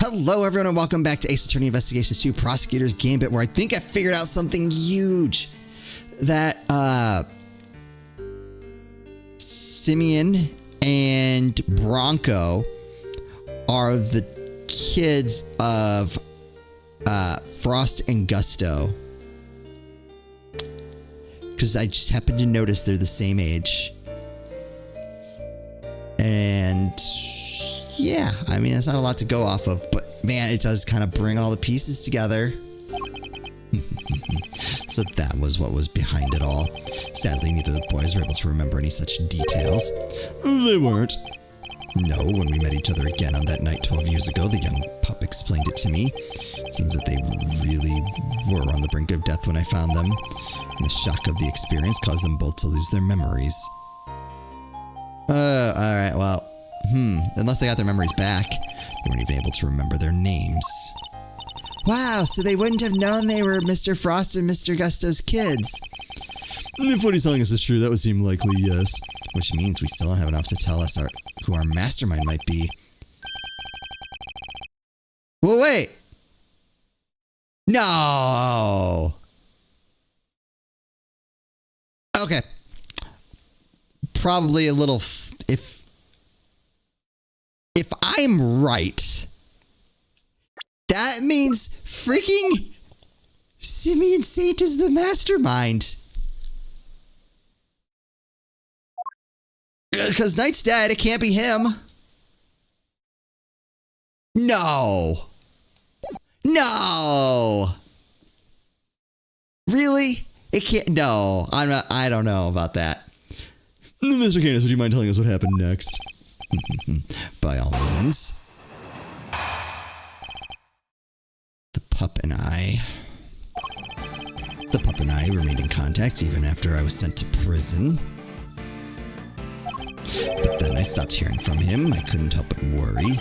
Hello everyone and welcome back to Ace Attorney Investigations 2 Prosecutor's Gambit, where I think I figured out something huge. That Simeon and Bronco are the kids of Frost and Gusto. Because I just happened to notice they're the same age. And yeah, I mean, that's not a lot to go off of, but man, it does kind of bring all the pieces together. So that was what was behind it all. Sadly, neither of the boys were able to remember any such details. They weren't. No, when we met each other again on that night 12 years ago, the young pup explained it to me. It seems that they really were on the brink of death when I found them, and the shock of the experience caused them both to lose their memories. Alright, well, unless they got their memories back, they weren't even able to remember their names. Wow, so they wouldn't have known they were Mr. Frost and Mr. Gusto's kids. If what he's telling us is true, that would seem likely, yes. Which means we still don't have enough to tell us who our mastermind might be. Well, wait! No! Okay. Probably a little... If I'm right, that means freaking Simeon Saint is the mastermind. Because Knight's dead, it can't be him. No. No. Really? It can't. No, I'm not. I don't know about that. Mr. Canis, would you mind telling us what happened next? By all means. The pup and I remained in contact even after I was sent to prison. But then I stopped hearing from him. I couldn't help but worry.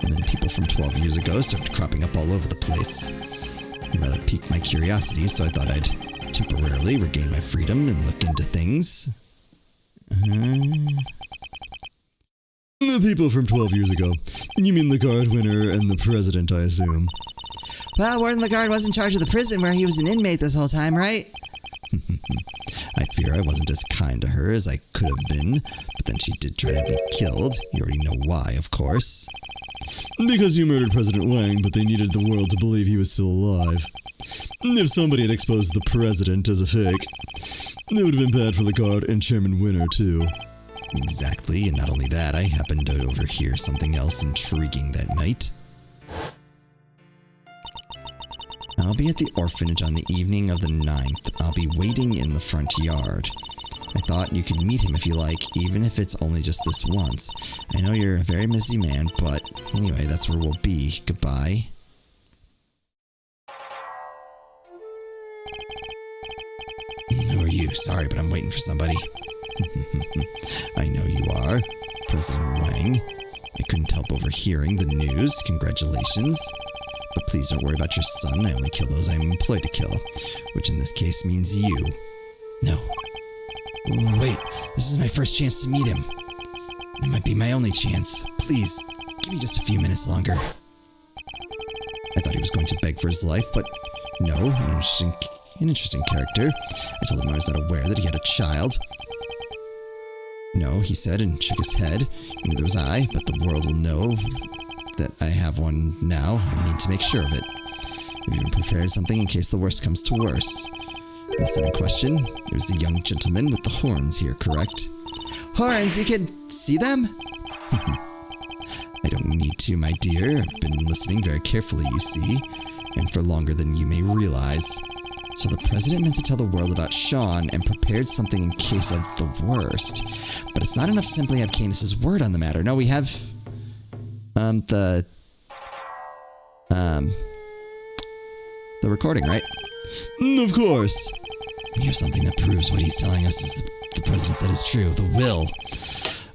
And then people from 12 years ago started cropping up all over the place. It rather piqued my curiosity, so I thought I'd temporarily regain my freedom and look into things. The people from 12 years ago. You mean the guard winner and the president, I assume. Well, Warden Lagarde was in charge of the prison where he was an inmate this whole time, right? I fear I wasn't as kind to her as I could have been, but then she did try to have me killed. You already know why, of course. Because you murdered President Wang, but they needed the world to believe he was still alive. If somebody had exposed the president as a fake, it would have been bad for Lagarde and Chairman Winner, too. Exactly, and not only that, I happened to overhear something else intriguing that night. I'll be at the orphanage on the evening of the 9th. I'll be waiting in the front yard. I thought you could meet him if you like, even if it's only just this once. I know you're a very busy man, but anyway, that's where we'll be. Goodbye. Who are you? Sorry, but I'm waiting for somebody. I know you are. President Wang. I couldn't help overhearing the news. Congratulations. But please don't worry about your son. I only kill those I'm employed to kill, which in this case means you. No. Wait, this is my first chance to meet him. It might be my only chance. Please, give me just a few minutes longer. I thought he was going to beg for his life, but no, an interesting character. I told him I was not aware that he had a child. No, he said and shook his head. Neither was I, but the world will know that I have one now. I mean to make sure of it. I've even prepared something in case the worst comes to worse. The son in question, it was the young gentleman with the horns here, correct? Horns, you can see them? I don't need to, my dear. I've been listening very carefully, you see, and for longer than you may realize. So the president meant to tell the world about Sean and prepared something in case of the worst. But it's not enough to simply have Canis's word on the matter. No, we have the recording, right? Of course. We have something that proves what he's telling us is the president said is true. The will.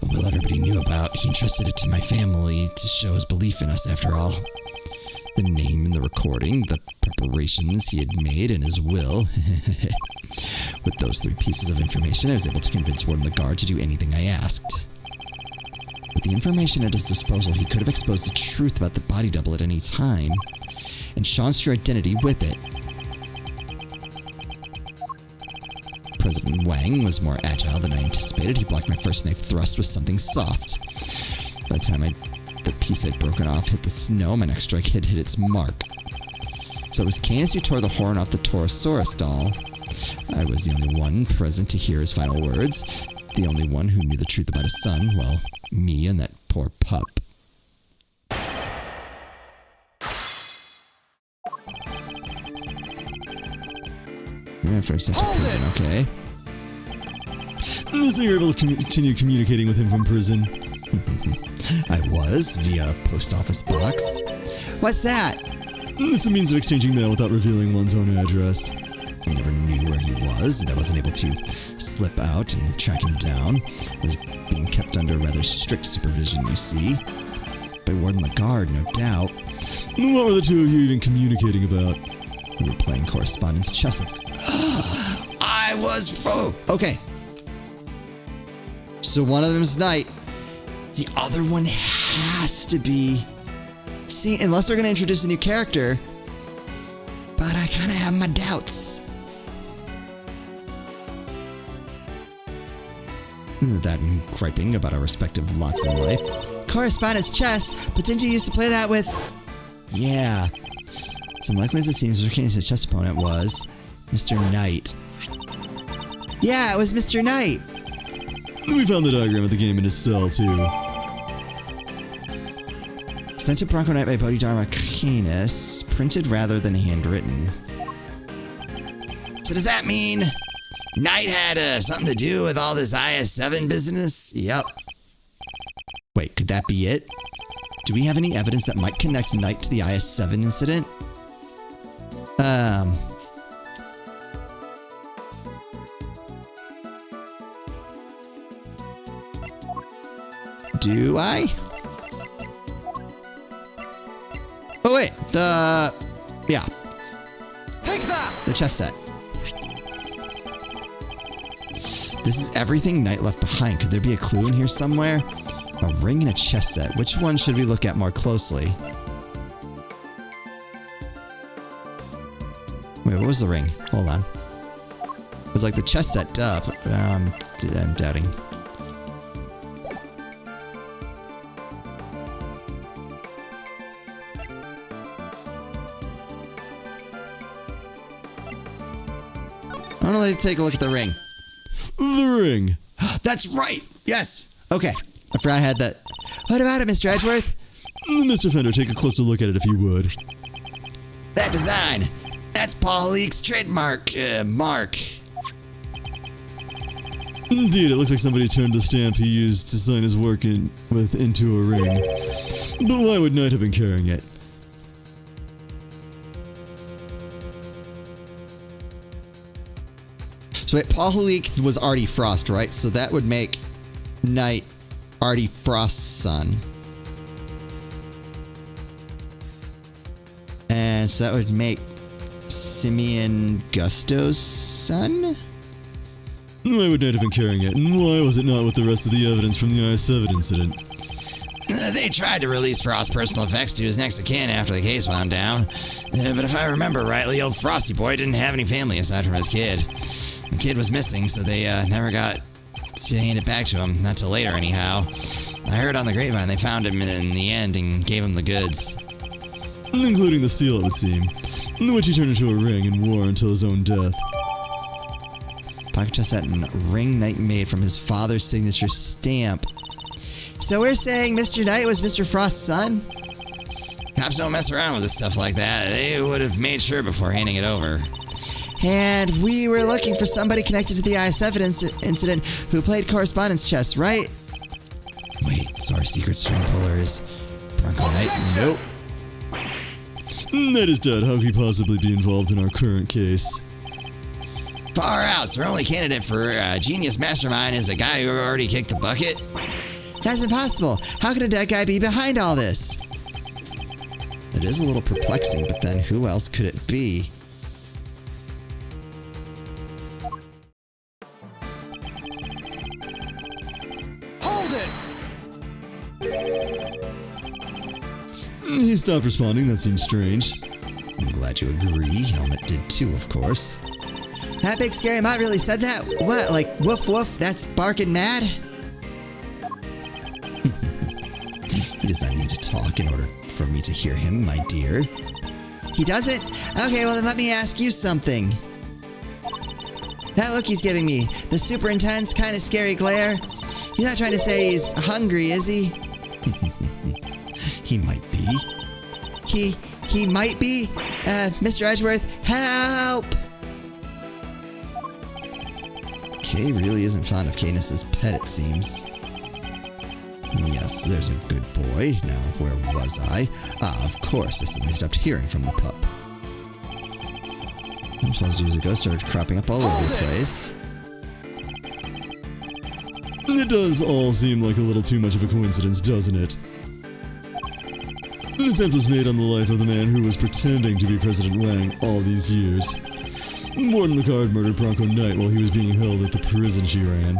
A will everybody knew about. He entrusted it to my family to show his belief in us, after all. The name in the recording, the preparations he had made, and his will. With those 3 pieces of information, I was able to convince Warden Lagarde to do anything I asked. With the information at his disposal, he could have exposed the truth about the body double at any time, and Sean's true identity with it. President Wang was more agile than I anticipated. He blocked my first knife thrust with something soft. By the time the piece I'd broken off hit the snow, my next strike had hit its mark. So it was Canis who tore the horn off the Torosaurus doll. I was the only one present to hear his final words. The only one who knew the truth about his son. Well, me and that poor pup. After I sent to prison, okay. So you're able to continue communicating with him from prison? I was, via post office box. What's that? It's a means of exchanging mail without revealing one's own address. I never knew where he was, and I wasn't able to slip out and track him down. I was being kept under rather strict supervision, you see. By Warden Lagarde, no doubt. What were the two of you even communicating about? We were playing correspondence chess. I was... Oh, okay. So one of them is Knight. The other one has to be... See, unless they're going to introduce a new character. But I kind of have my doubts. That and griping about our respective lots in life. Correspondence chess, but didn't you used to play that with... Yeah. It's unlikely as it seems Canis' chess opponent was Mr. Knight. Yeah, it was Mr. Knight. We found the diagram of the game in his cell, too. Sent to Bronco Knight by Bodhidharma Canis, printed rather than handwritten. So does that mean Knight had something to do with all this IS-7 business? Yep. Wait, could that be it? Do we have any evidence that might connect Knight to the IS-7 incident? Do I? Oh wait, yeah. Take that! The chess set. This is everything Knight left behind. Could there be a clue in here somewhere? A ring and a chess set. Which one should we look at more closely? Wait, what was the ring? Hold on. It was like the chess set, duh. I'm doubting. I'm gonna let you take a look at the ring. The ring. That's right! Yes! Okay. I forgot I had that. What about it, Mr. Edgeworth? Mr. Fender, take a closer look at it if you would. That design! That's Paul Leake's trademark, mark. Indeed, it looks like somebody turned the stamp he used to sign his work into a ring. But why would Knight have been carrying it? So wait, Paul Leake was Artie Frost, right? So that would make Knight Artie Frost's son. And so that would make Simeon Gusto's son? Why would Knight have been carrying it, and why was it not with the rest of the evidence from the I-7 incident? They tried to release Frost's personal effects to his next of kin after the case wound down. But if I remember rightly, old Frosty boy didn't have any family aside from his kid. The kid was missing, so they never got to hand it back to him. Not till later, anyhow. I heard on the grapevine they found him in the end and gave him the goods. Including the seal, it would seem, which he turned into a ring and wore until his own death. Pocket chest set and ring Knight made from his father's signature stamp. So we're saying Mr. Knight was Mr. Frost's son? Cops don't mess around with this stuff like that. They would have made sure before handing it over. And we were looking for somebody connected to the IS-7 incident who played correspondence chess, right? Wait, so our secret string puller is Bronco Knight? Nope. Knight is dead. How could he possibly be involved in our current case? Far out. So our only candidate for genius mastermind is a guy who already kicked the bucket? That's impossible. How could a dead guy be behind all this? It is a little perplexing, but then who else could it be? He stopped responding. That seems strange. I'm glad you agree. Helmet did too, of course. That big scary mutt really said that? What, like woof woof, that's barking mad? He does not need to talk in order for me to hear him, my dear. He doesn't? Okay, well then let me ask you something. That look he's giving me, the super intense, kind of scary glare. He's not trying to say he's hungry, is he? He might be. He might be? Mr. Edgeworth, help! Kay really isn't fond of Cadus's pet, it seems. Yes, there's a good boy. Now, where was I? Ah, of course, I suddenly stopped hearing from the pup. 12 years ago, started cropping up all over the place. It does all seem like a little too much of a coincidence, doesn't it? An attempt was made on the life of the man who was pretending to be President Wang all these years. Warden Lacard murdered Bronco Knight while he was being held at the prison she ran.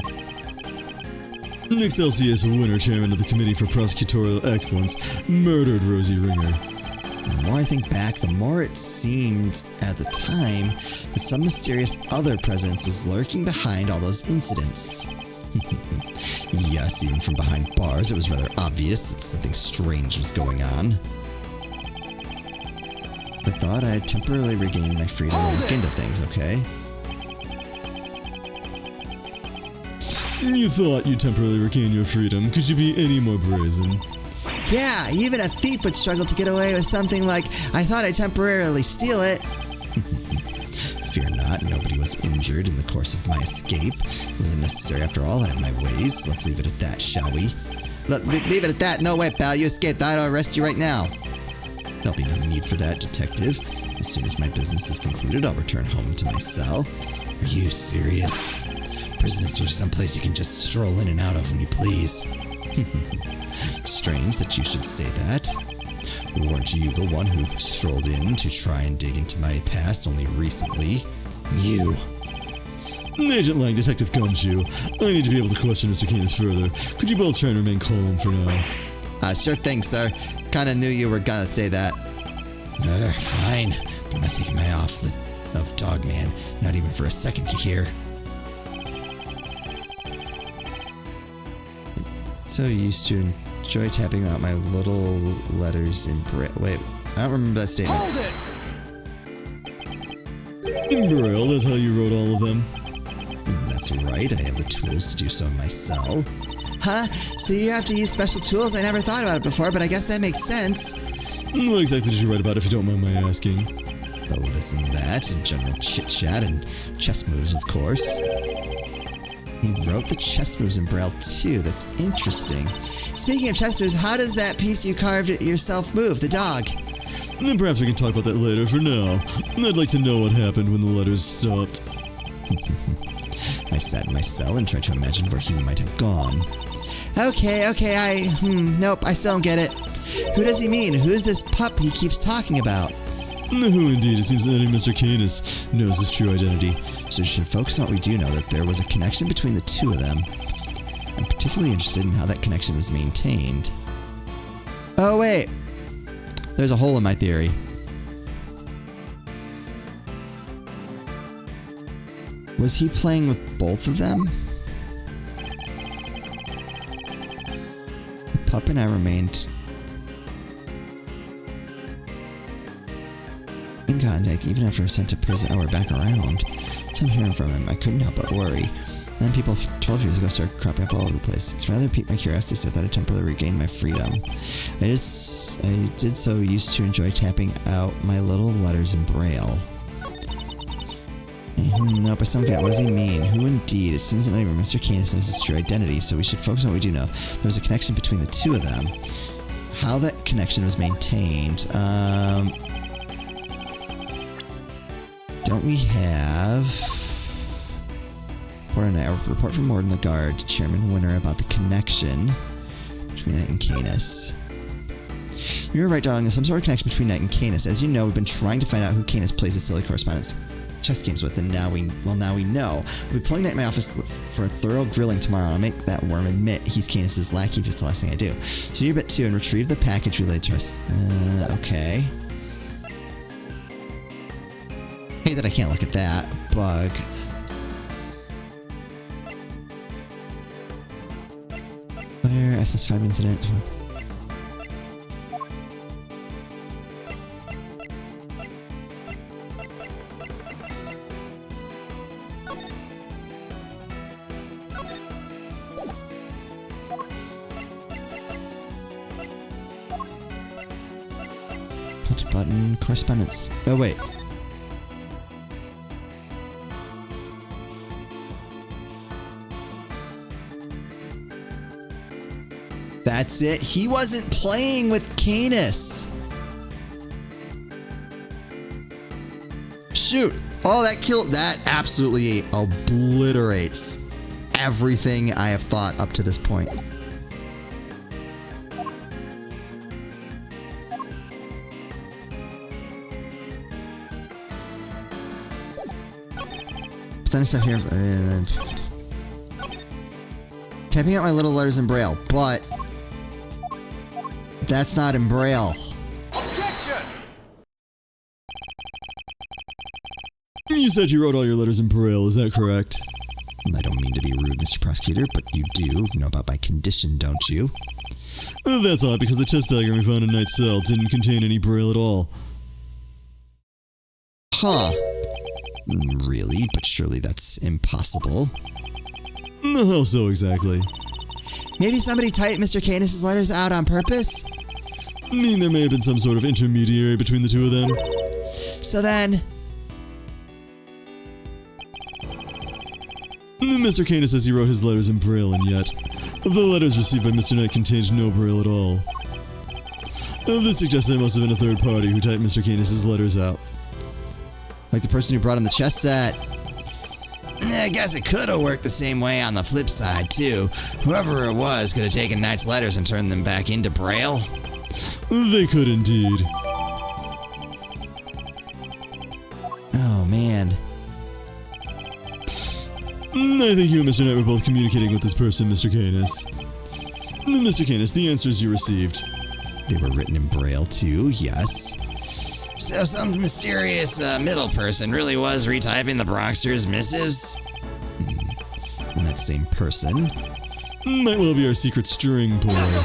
Excelsius Winter, chairman of the Committee for Prosecutorial Excellence, murdered Rosie Ringer. The more I think back, the more it seemed at the time that some mysterious other presence was lurking behind all those incidents. Yes, even from behind bars, it was rather obvious that something strange was going on. I thought I had temporarily regained my freedom to look into things, okay? You thought you temporarily regained your freedom. Could you be any more brazen? Yeah, even a thief would struggle to get away with something like, I thought I'd temporarily steal it. Fear not, nobody was injured in the course of my escape. It wasn't necessary after all, I have my ways. Let's leave it at that, shall we? Leave it at that. No way, pal, you escaped. I'd arrest you right now. There'll be no need for that, detective. As soon as my business is concluded, I'll return home to my cell. Are you serious? Prison is someplace you can just stroll in and out of when you please. Strange that you should say that. Weren't you the one who strolled in to try and dig into my past only recently? You. Agent Lang, Detective Gumshoe, I need to be able to question Mr. Canis further. Could you both try and remain calm for now? Sure thing, sir. Kinda knew you were gonna say that. Fine. But I'm not taking my eye off of Dogman. Not even for a second, you hear? So used to enjoy tapping out my little letters in Braille. Wait, I don't remember that statement. Hold it! In Braille, that's how you wrote all of them. That's right, I have the tools to do so in my cell. Huh? So you have to use special tools? I never thought about it before, but I guess that makes sense. What exactly did you write about, if you don't mind my asking? Oh, this and that, and general chit-chat, and chess moves, of course. He wrote the chess moves in Braille too, that's interesting. Speaking of chess moves, how does that piece you carved yourself move, the dog? Then perhaps we can talk about that later. For now, I'd like to know what happened when the letters stopped. I sat in my cell and tried to imagine where he might have gone. Okay, nope, I still don't get it. Who does he mean? Who's this pup he keeps talking about? Who indeed? It seems that Mr. Canis knows his true identity. So we should focus on what we do know, that there was a connection between the two of them. I'm particularly interested in how that connection was maintained. Oh wait, there's a hole in my theory. Was he playing with both of them? The pup and I remained in contact even after I was sent to prison. Oh, we're back around. So I'm hearing from him. I couldn't help but worry. Then people 12 years ago started cropping up all over the place. It's rather piqued my curiosity, so I thought I'd temporarily regain my freedom. I did so used to enjoy tapping out my little letters in Braille. Nope, I still don't get it. What does he mean? Who indeed? It seems that not even Mr. Canis knows his true identity, so we should focus on what we do know. There was a connection between the two of them. How that connection was maintained. Don't we have a report from Warden Lagarde to Chairman Winter about the connection between Knight and Canis? You were right, darling. There's some sort of connection between Knight and Canis. As you know, we've been trying to find out who Canis plays as silly correspondence. chess games with, and now we know. We'll be pulling Knight in my office for a thorough grilling tomorrow. I'll make that worm admit he's Canis' lackey if it's the last thing I do. So do your bit too and retrieve the package relayed to us. Okay. Hey, that I can't look at that. Bug. Where? SS5 incident. Button correspondence. Oh, wait. That's it. He wasn't playing with Canis. Shoot. Oh, that killed. That absolutely obliterates everything I have thought up to this point. Then I sat here typing out my little letters in Braille, but that's not in Braille. Objection! You said you wrote all your letters in Braille, is that correct? I don't mean to be rude, Mr. Prosecutor, but you do know about my condition, don't you? That's odd, because the chess diagram we found in Knight's cell didn't contain any Braille at all. Huh. Really? But surely that's impossible. How so exactly? Maybe somebody typed Mr. Canis' letters out on purpose? I mean, there may have been some sort of intermediary between the two of them. So then... Mr. Canis says he wrote his letters in Braille, and yet the letters received by Mr. Knight contained no Braille at all. This suggests there must have been a third party who typed Mr. Canis' letters out. Like the person who brought him the chess set. I guess it could have worked the same way on the flip side, too. Whoever it was could have taken Knight's letters and turned them back into Braille. They could indeed. Oh, man. I think you and Mr. Knight were both communicating with this person, Mr. Canis. Mr. Canis, the answers you received. They were written in Braille, too, yes. So some mysterious middle person really was retyping the Bronxter's missives? And that same person? Might well be our secret string puller.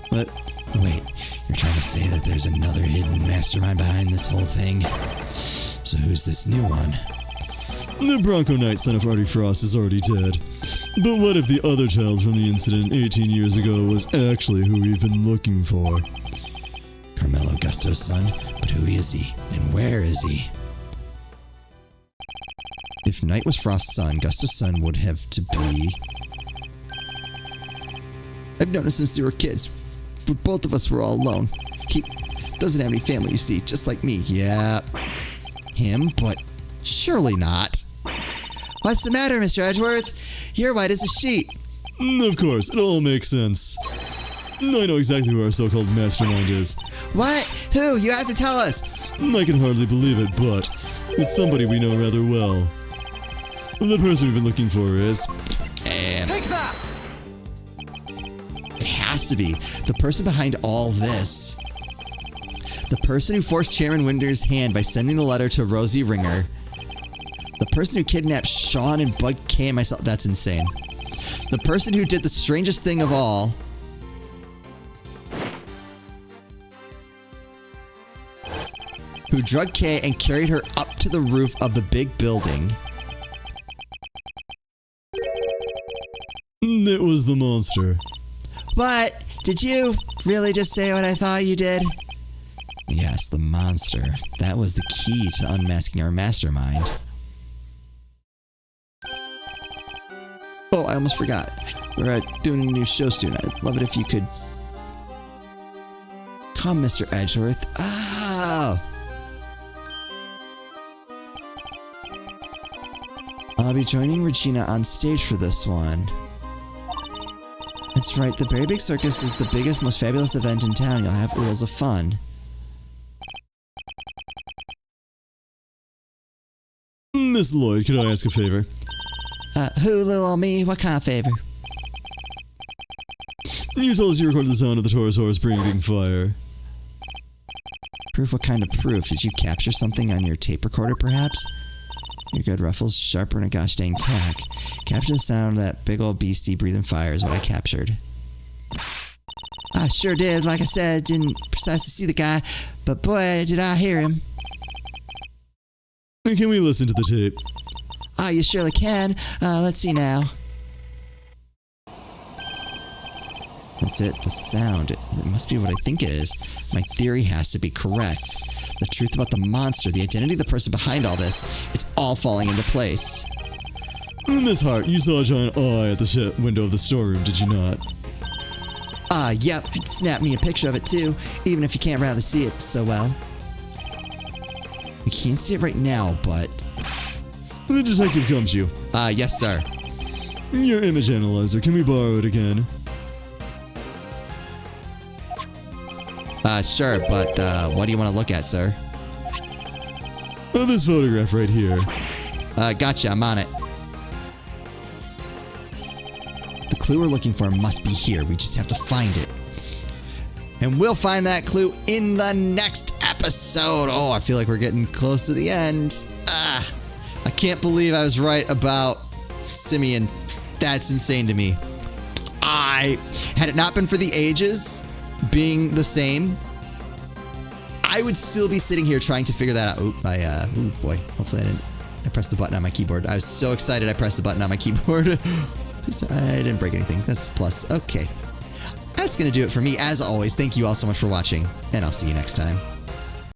What? Wait, you're trying to say that there's another hidden mastermind behind this whole thing? So who's this new one? The Bronco Knight, son of Artie Frost, is already dead. But what if the other child from the incident 18 years ago was actually who we've been looking for? Carmelo Gusto's son? But who is he? And where is he? If Knight was Frost's son, Gusto's son would have to be... I've known him since we were kids, but both of us were all alone. He doesn't have any family, you see, just like me. Yeah, him, but surely not. What's the matter, Mr. Edgeworth? You're white as a sheet. Of course, it all makes sense. I know exactly who our so-called mastermind is. What? Who? You have to tell us. I can hardly believe it, but it's somebody we know rather well. The person we've been looking for is... Take that! It has to be the person behind all this. The person who forced Chairman Winder's hand by sending the letter to Rosie Ringer. The person who kidnapped Sean and Bug K and myself. That's insane. The person who did the strangest thing of all. Who drugged Kay and carried her up to the roof of the big building. It was the monster. What? Did you really just say what I thought you did? Yes, the monster. That was the key to unmasking our mastermind. Oh, I almost forgot. We're doing a new show soon. I'd love it if you could... Come, Mr. Edgeworth. Oh! I'll be joining Regina on stage for this one. That's right, the Berry Big Circus is the biggest, most fabulous event in town. You'll have oodles of fun. Miss Lloyd, could I ask a favor? Who, little old me? What kind of favor? You told us you recorded the sound of the Taurus horse breathing fire. Proof? What kind of proof? Did you capture something on your tape recorder, perhaps? You're good, Ruffles. Sharper than a gosh dang tack. Capture the sound of that big old beastie breathing fire is what I captured. I sure did. Like I said, didn't precisely see the guy, but boy, did I hear him. Can we listen to the tape? Ah, you surely can. Let's see now. That's it, the sound. It must be what I think it is. My theory has to be correct. The truth about the monster, the identity of the person behind all this, it's all falling into place. Miss Hart, you saw a giant eye at the window of the storeroom, did you not? Yep. Snap me a picture of it too, even if you can't really see it so well. We can't see it right now, but... The Detective Gumshoe. Yes, sir. Your image analyzer, can we borrow it again? Sure, but, what do you want to look at, sir? This photograph right here. Gotcha, I'm on it. The clue we're looking for must be here. We just have to find it. And we'll find that clue in the next episode. Oh, I feel like we're getting close to the end. I can't believe I was right about Simeon. That's insane to me. Had it not been for the ages being the same, I would still be sitting here trying to figure that out. Oh boy. Hopefully I pressed the button on my keyboard. I was so excited I pressed the button on my keyboard. I didn't break anything. That's a plus. Okay. That's going to do it for me. As always, thank you all so much for watching, and I'll see you next time.